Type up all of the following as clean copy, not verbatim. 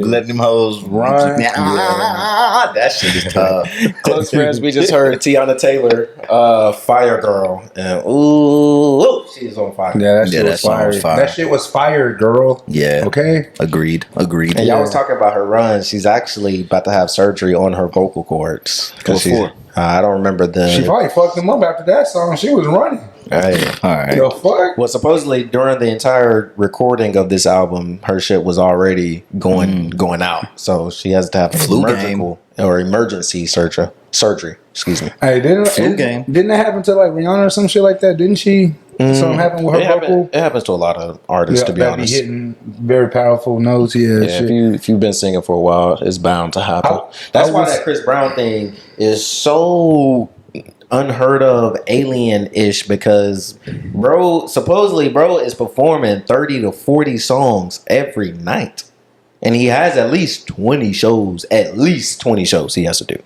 Letting them hoes run. That shit is tough. Close friends, we just heard Tiana Taylor, Fire Girl. And ooh, she's on fire. Yeah, that shit was fire. That shit was fire, girl. Yeah. Okay. Agreed. And y'all was talking about her run. She's actually about to have surgery on her vocal cords. What for? I don't remember the. She probably fucked him up after that song. She was running. Hey. All right. The fuck? Well, supposedly during the entire recording of this album, her shit was already going out. So she has to have emergency surgery. Excuse me. Hey, didn't that happen to like Rihanna or some shit like that? Didn't she? Something happened with her vocal. It happens to a lot of artists, to be honest. Be hitting very powerful notes. Yeah, if you've been singing for a while, it's bound to happen. That's why that Chris Brown thing is so unheard of, alien-ish, because supposedly bro is performing 30 to 40 songs every night, and he has at least 20 shows he has to do.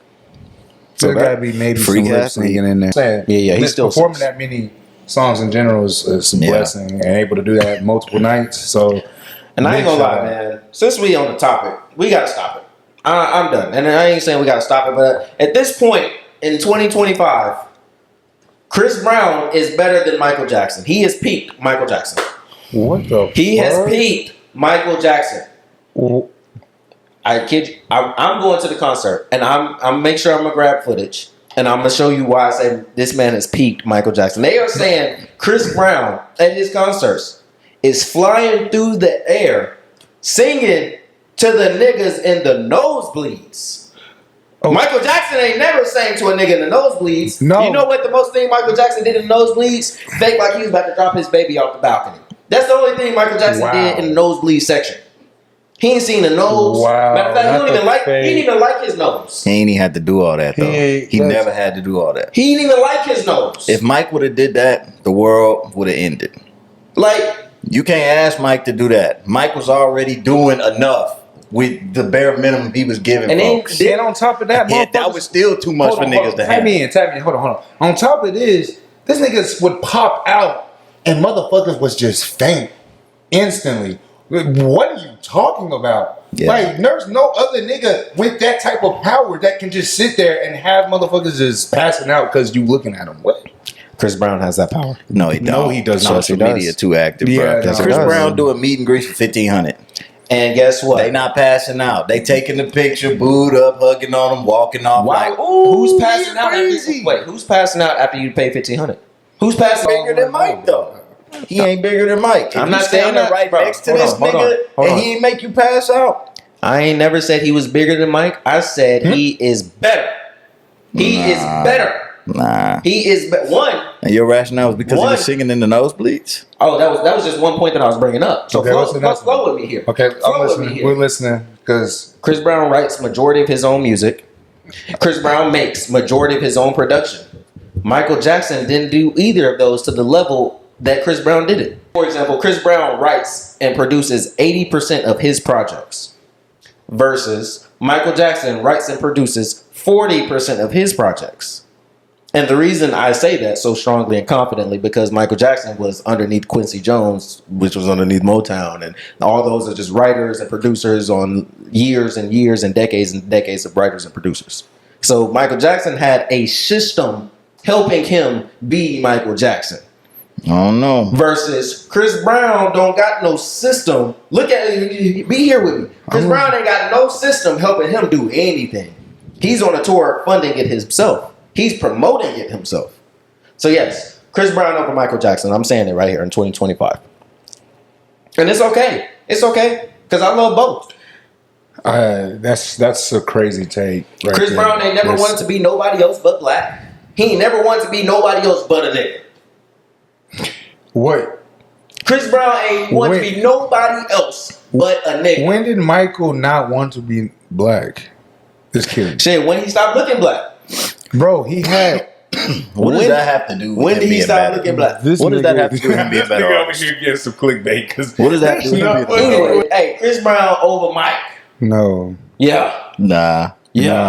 So there gotta be maybe some lip singing in there. Yeah, he's still performing that many songs in general is a blessing, and able to do that multiple nights. So, and I ain't gonna lie, man, since we on the topic, we gotta stop it. I'm done, and I ain't saying we gotta stop it, but at this point in 2025, Chris Brown is better than Michael Jackson. He has peaked Michael Jackson. What the He has peaked Michael Jackson. I kid you. I'm going to the concert, and I'm make sure I'm gonna grab footage, and I'm gonna show you why I say this man has peaked Michael Jackson. They are saying Chris Brown at his concerts is flying through the air, singing to the niggas in the nosebleeds. Oh. Michael Jackson ain't never sang to a nigga in the nosebleeds. No. You know what the most thing Michael Jackson did in the nosebleeds? Fake like he was about to drop his baby off the balcony. That's the only thing Michael Jackson did in the nosebleed section. He ain't seen the nose. Wow. Matter of fact, he didn't even like his nose. He ain't even had to do all that, though. He never had to do all that. He didn't even like his nose. If Mike would have did that, the world would have ended. Like, you can't ask Mike to do that. Mike was already doing enough with the bare minimum he was giving folks. And on top of that, that was still too much for niggas to have. Tap me in. Hold on. On top of this niggas would pop out and motherfuckers was just faint instantly. What are you talking about? Yeah. Like, there's no other nigga with that type of power that can just sit there and have motherfuckers just passing out because you looking at them. What? Chris Brown has that power. No, he don't. No, he does not. Social media too active, bro. Chris Brown do a meet and greet for $1,500. And guess what? They not passing out. They taking the picture, booed up, hugging on them, walking off. Like, who's passing out? Who's passing out after you pay $1,500? Who's passing bigger than Mike though? He ain't bigger than Mike. I'm not standing right next to this nigga, and he ain't make you pass out. I ain't never said he was bigger than Mike. I said he is better. He is better. Nah, he is one. And your rationale was because he was singing in the nosebleeds. Oh, that was just one point that I was bringing up. So flow with me here. Okay, I'm listening. We're listening because Chris Brown writes majority of his own music. Chris Brown makes majority of his own production. Michael Jackson didn't do either of those to the level that Chris Brown did it. For example, Chris Brown writes and produces 80% of his projects versus Michael Jackson writes and produces 40% of his projects. And the reason I say that so strongly and confidently because Michael Jackson was underneath Quincy Jones, which was underneath Motown, and all those are just writers and producers on years and years and decades of writers and producers. So Michael Jackson had a system helping him be Michael Jackson. I don't know. Versus Chris Brown don't got no system. Look at it. Be here with me. Chris Brown ain't got no system helping him do anything. He's on a tour funding it himself. He's promoting it himself. So yes, Chris Brown over Michael Jackson. I'm saying it right here in 2025. And it's okay. It's okay. Because I love both. That's a crazy take. Right Chris Brown ain't never wanted to be nobody else but black. He ain't never wanted to be nobody else but a nigga. What? Chris Brown ain't want to be nobody else but a nigga. When did Michael not want to be black? Just kidding. Shit, when he stopped looking black. Bro, he had... What does that have to do with when did he stop looking black? What does that have to do with him being better? Over here getting some clickbait. What does that do with him being better? Hey, Chris Brown over Mike. No. Yeah. Nah. Yeah.